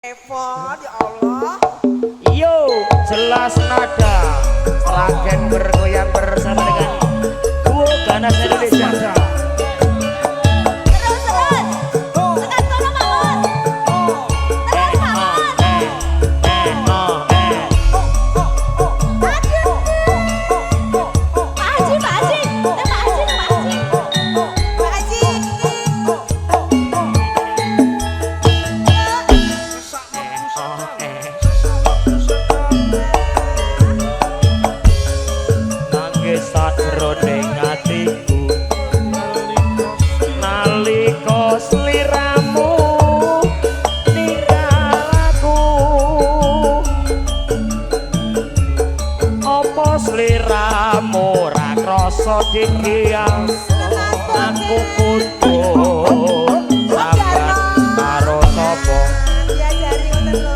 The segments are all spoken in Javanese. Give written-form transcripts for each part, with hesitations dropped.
Eva, ya Allah. Yo, jelas nada. Seragen bergoyang bersama dengan duo ganas Indonesia. Sliramu ra krasa dikiang aku kudu sabar karo sapa Diajari ngoten lho.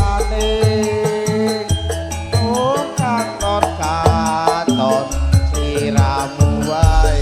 biasane katon katon sliramu wae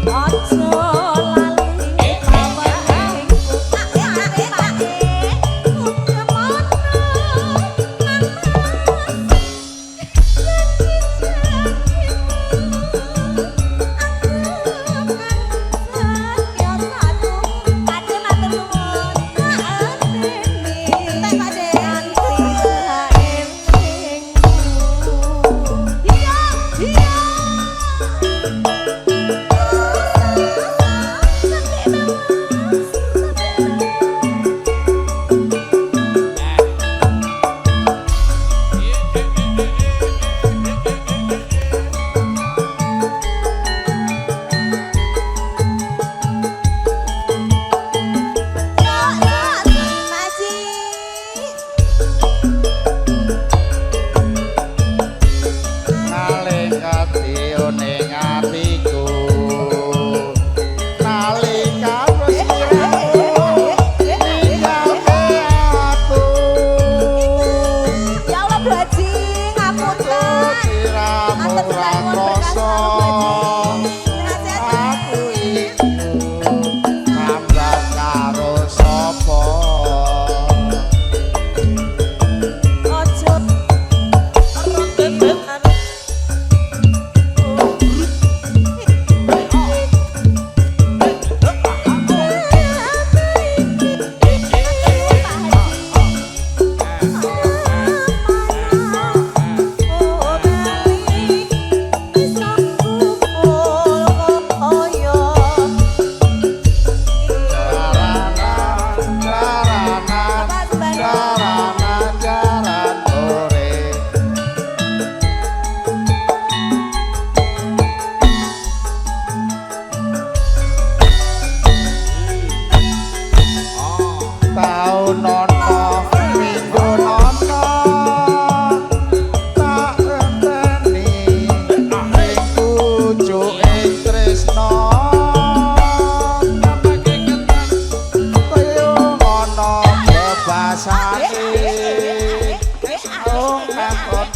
Ojo lali paweringku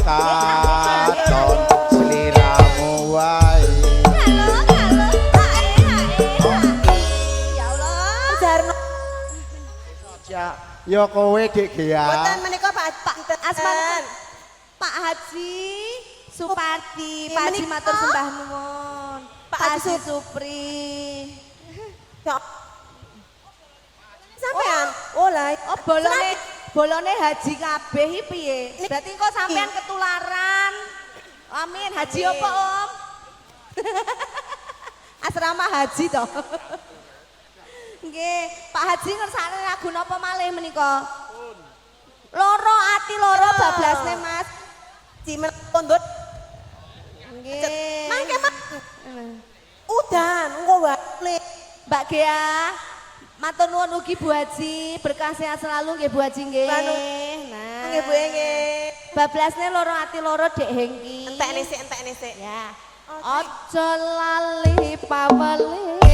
katon sliramu wae ya kowe dik ya Boten menika Pak Asman Pak Haji Supardi Pak Haji matur sembah nuwun Pak Haji Supri sampean oh lah oh bolone haji kabeh iki piye berarti kok sampean ketularan amin haji apa Om asrama haji toh nggih Pak Haji ngersakne lagu napa malih menika loro ati loro bablasne Mas cimen pondot nggih mangke Mas udan engko wae Mbak Gea matur nuwun ugi Bu Haji berkah sehat selalu nggih Bu Haji nggih nah nggih Bu nggih bablasne loro ati loro Dek Hengki entek sik ya aja lali pawelingku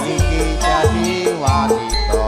iki jadi wanita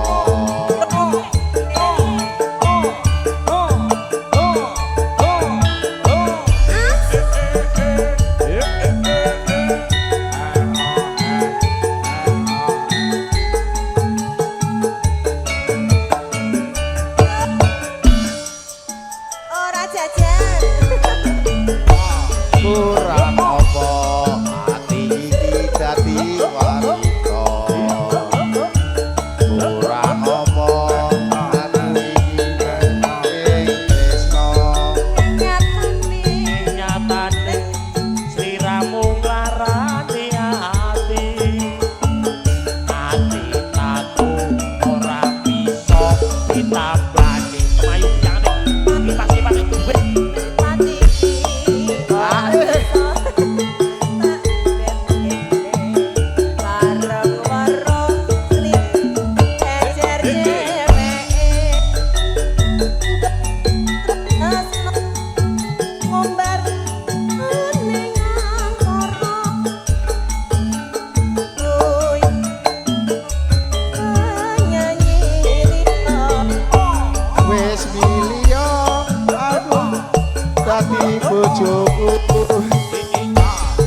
ati bojoku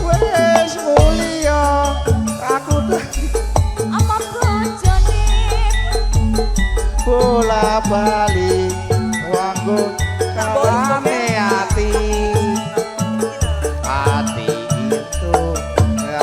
wis mulia aku Apa bojone? bola bali wanggo kalane ati ati itu ya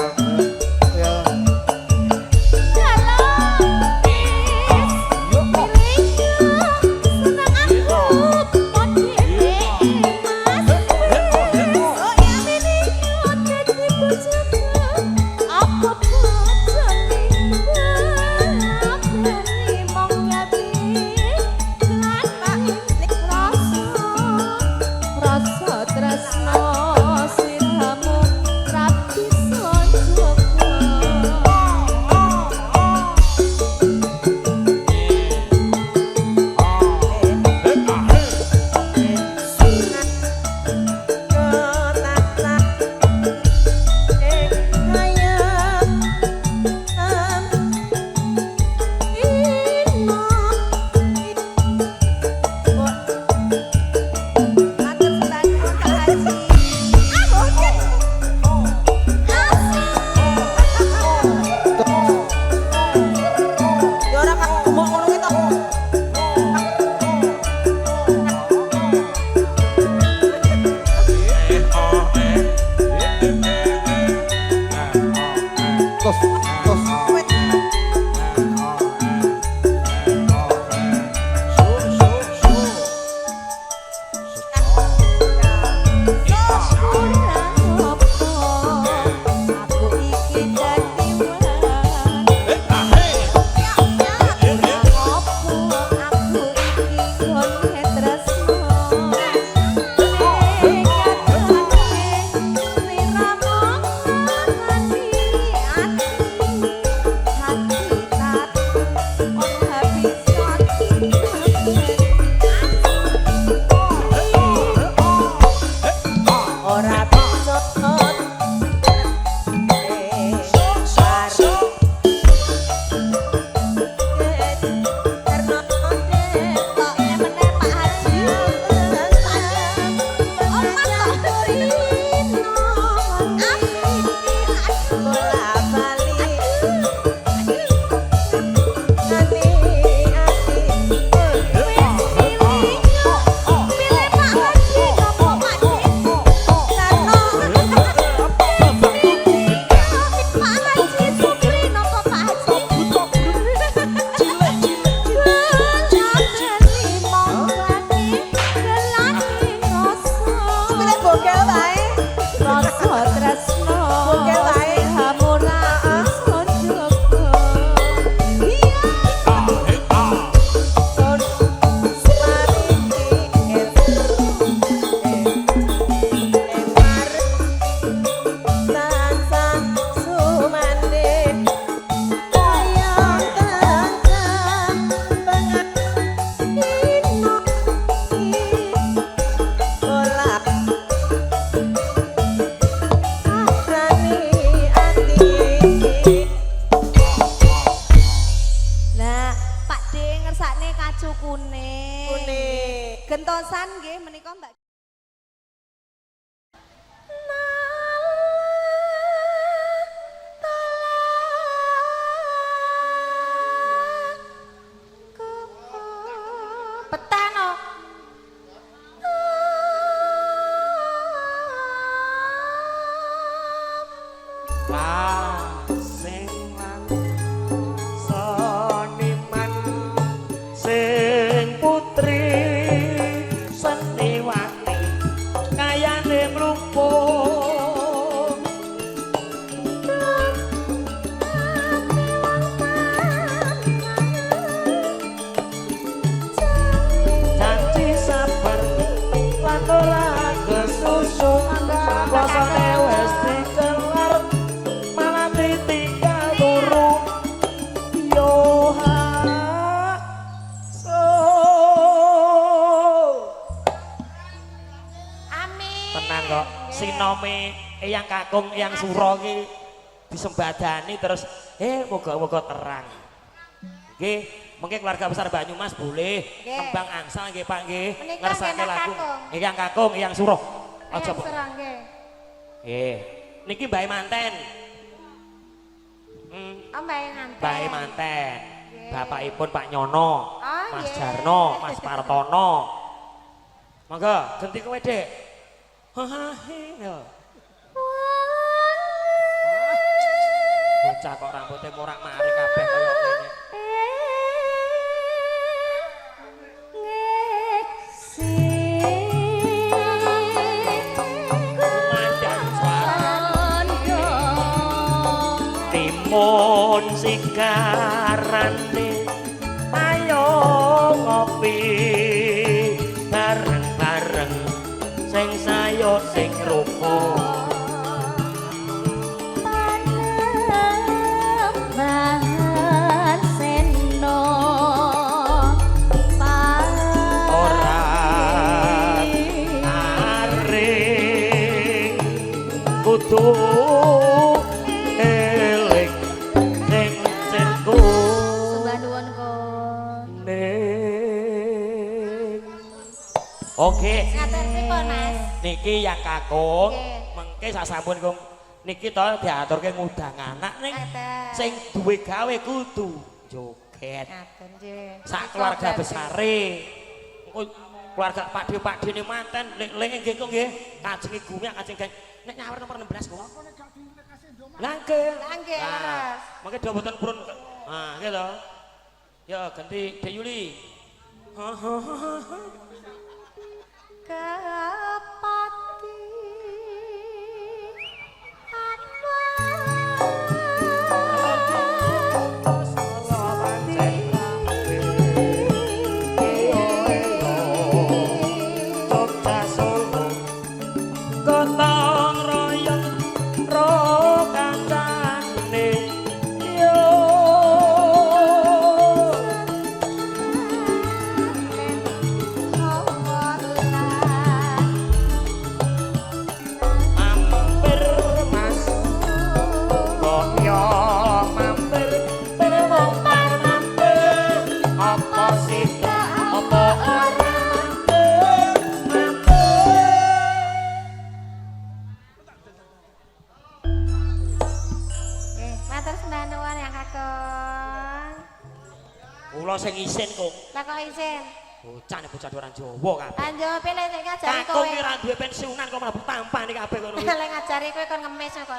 Gentosan nggih menika Mbak. Petano. Seniman seniman sing putri seniwati kayane mlumpuk janji sabar lan ora kesusu rasane wis dikelar malah ditinggal turu yo tenang kok sinome eyang kakung eyang suro ki disembadani terus moga-moga terang nggih mengke keluarga besar Banyumas boleh kembang angsal nggih Pak nggih ngersake lagu eyang kakung eyang suro Aja kok. Niki Mbak manten. Mbak manten. Bapakipun Pak Nyono, Mas Jarno, Mas Partono. Monggo, ganti kowe, Dek. Hahahe. Bocah kok rambutnya morak-marik kabeh kaya ngene. Timun sigarane ayo ngopi bareng-bareng sing sayo sing rukun kudu eling ning cirku sembah nuwun kon oke ngatur pripun Mas niki yang kakung mengke sasampun kung niki to diaturke ngundang anak ning sing duwe gawe kudu joget ngaten nggih sak keluarga besare keluarga Pak Dene manten lek nggih kok nggih kajeng igune kajeng nek nyawer nomor 16 kok. Langke. Leres. Mangke do mboten purun. Nah, nggih to. Ya ganti Dek Yuli. Kepati sing isin kok. Lah kok isin? Bocah orang Jawa kabeh. Lah Jawa pilih sing ngajari kowe. Kakung ki ra duwe pensiunan kok mlebu tampah iki kabeh ngono. Lah ngajari kowe kon ngemis kok.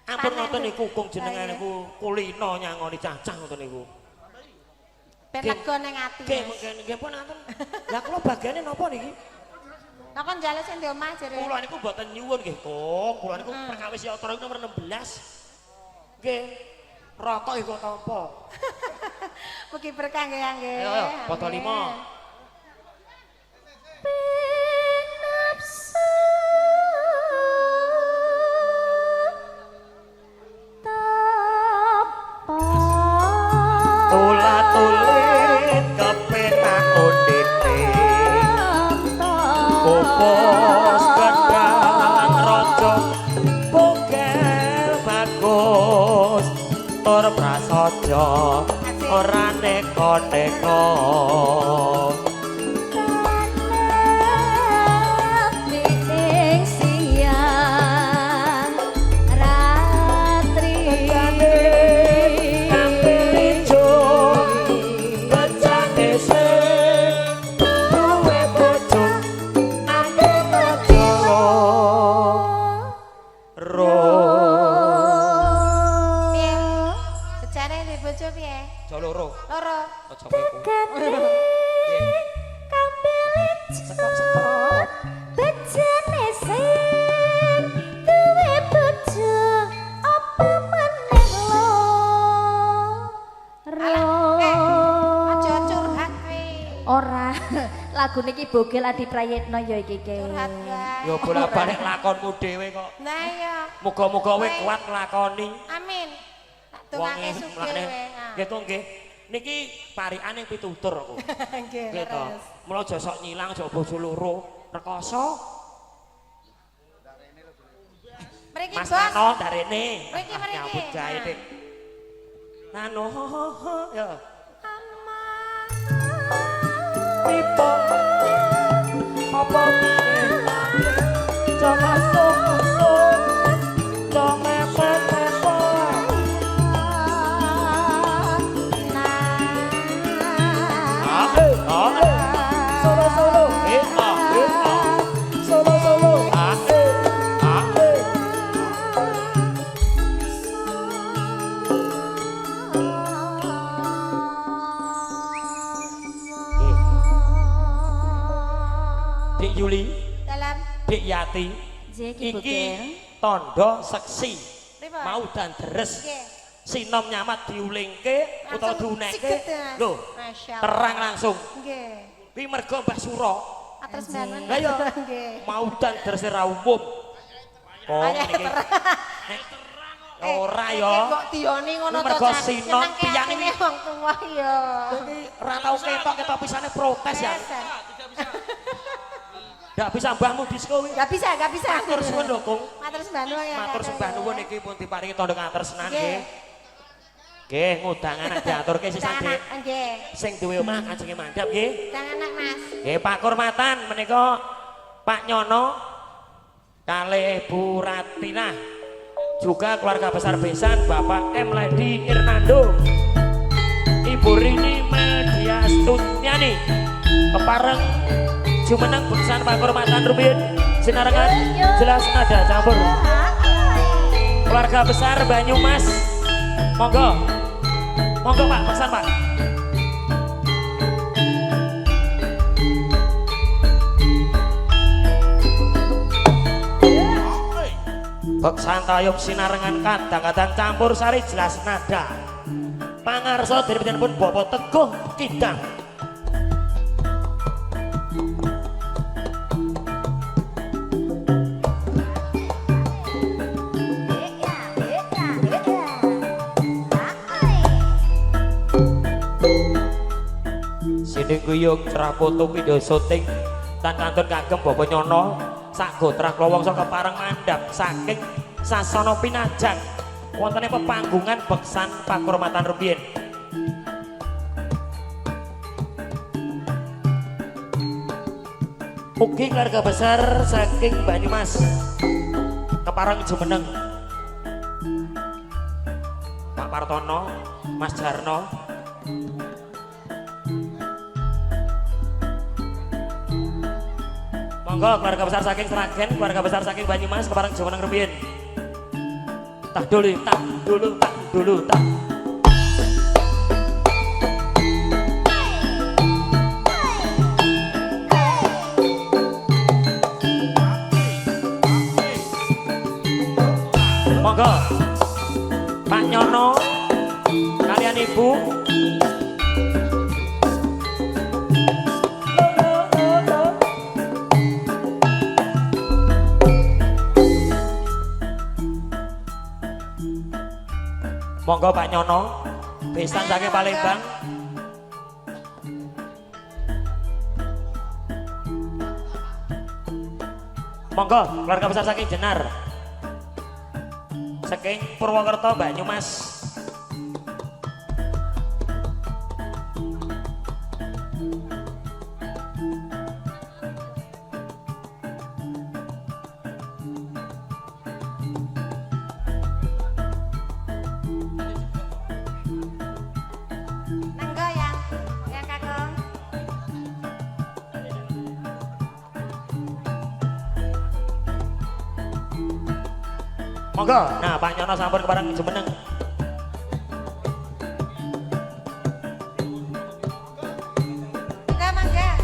Ampun ngoten niku kung jenengan niku kulino nyangoni cacah ngoten niku. Ben lega ning ati. Nggih pun ngaten. Lah kula bagiane napa niki? Lah kon njaluk sing di omah jare. Kula niku mboten nyuwun nggih, Kung. Kula niku perkawis yatra nomor 16. Nggih. Rokok iku tampa. Mugi berkah nggih nggih. Ayo, foto 5. Pinapsu tapa tulat-tulit kepenak udine popos gedang raja bogel bagus tur prasaja ora neko-neko lagu niki Bogel Adi Prayitno ya iki ke. Ya bolak-balik lakonmu dhewe kok. Nah iya. Muga-muga kowe kuat nglakoni. Amin. Tak tungake sugih kowe. Nggih to nggih. Niki parikane pitutur aku. Nggih. Nggih to. Mula aja sok nyilang aja bojo loro. Rekoso. Mriki Mas Bos. Nano darene. Mriki. Nyambut gawe Dik. Nano ya. Pipo apa piye Dik Yuli, Dalam. Dik Yati, iki tondo seksi mau dan deres sinom nyamat diulingke utawa diuneke lho terang langsung kuwi mergo Mbah Suro atas bangun lha yo mau dan deres ra umum kok niki ora yo kok dioni ngono to mergo sinom tiyang iki wong tua yo iki ra tau ketok pisane protes ya. Nggak bisa mbahmu disko kuwi. Nggak bisa. Matur suwun lho, Kung. Matur sembah nuwun ya. Matur sembah nuwun iki pun diparingi tandha katresnan nggih. Nggih, ngundang anak diaturke sisan Dik. Nggih. Sing duwe omah ajenge mandhap nggih. Ndang anak, Mas. Nggih, Pak Kurmatan menika Pak Nyono kalih Bu Ratina. Juga keluarga besar besan Bapak M Lady Irnando. Ibu Rini Media Stunyani. Kepareng Jumeneng Beksan Pak Kurmatan Rubiyin Sinarengan jelas nada campur keluarga besar Banyumas monggo Pak pesan Pak Beksan Tayub Sinarengan kadang-kadang campur sari jelas nada pangarso dari pun Bobo Teguh Kidang Sini guyung cerah foto video syuting tan kantun kagem Bapak Nyono sak gotrah klowongso kepareng mandhap saking Sasana Pinajang wontene pepanggungan Beksan Pak Kurmatan Rubiyin mugi keluarga besar saking Banyumas kepareng Jumeneng Pak Partono Mas Jarno monggo keluarga besar saking Sragen, keluarga besar saking Banyumas kepareng Jumeneng Rubiyin. Tak dulu. Monggo Pak Nyono kalian Ibu monggo Pak Nyono besan saking Palembang monggo keluarga besar saking Jenar saking Purwokerto Banyumas monggo, nah Pak Nyono sampun kepareng Jumeneng. Mangga.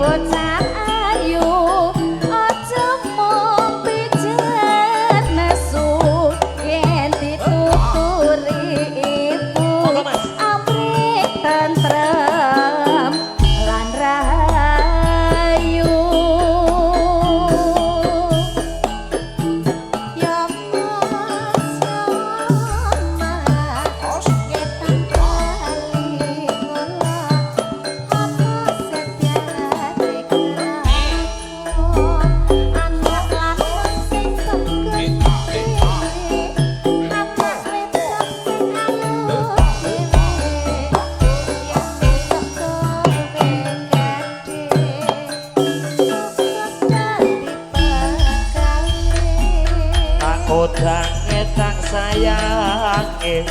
Bocah ayu aja mung pijer nesu yen dituturi ibu amrih tentrem lan rahayu udange tak sayangi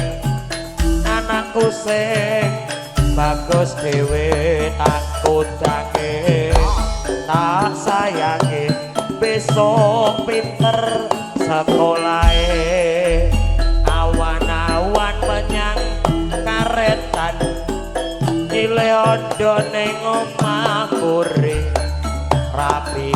anakku sing bagus dhewe tak udange tak sayangi besok pinter sekolahe awan-awan menyang karetan ile ondo ning omah kure rapi